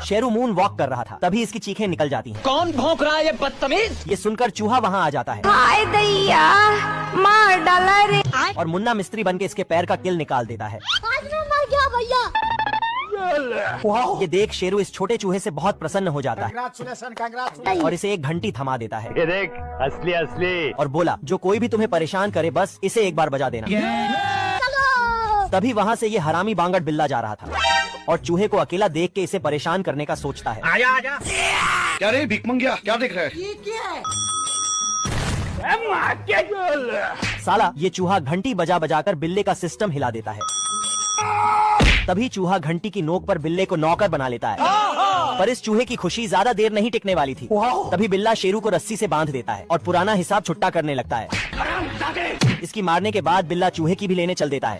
Sheru moon walk कर रहा था, तभी इसकी चीखें निकल जाती हैं। कौन भौंक रहा है ये बदतमीज? ये सुनकर चूहा वहाँ आ जाता है। हाय दैया, मार डाला रे। और मुन्ना मिस्त्री बनके इसके पैर का किल निकाल देता है। मर गया भैया। ये देख शेरू इस छोटे चूहे से बहुत प्रसन्न हो जाता है और इसे एक घंटी थमा देता है। ये देख, असली असली। और बोला, जो कोई भी तुम्हें परेशान करे बस इसे एक बार बजा देना। तभी वहाँ से ये हरामी बांगड़ बिल्ला जा रहा था और चूहे को अकेला देख के इसे परेशान करने का सोचता है। आजा आजा। क्या रे भिख मंगिया, क्या देख रहा है? ये क्या है? साला ये चूहा घंटी बजा बजा कर बिल्ले का सिस्टम हिला देता है। तभी चूहा घंटी की नोक पर बिल्ले को नौकर बना लेता है। पर इस चूहे की खुशी ज्यादा देर नहीं टिकने वाली थी। तभी बिल्ला शेरू को रस्सी से बांध देता है और पुराना हिसाब छुट्टा करने लगता है। इसकी मारने के बाद बिल्ला चूहे की भी लेने चल देता है।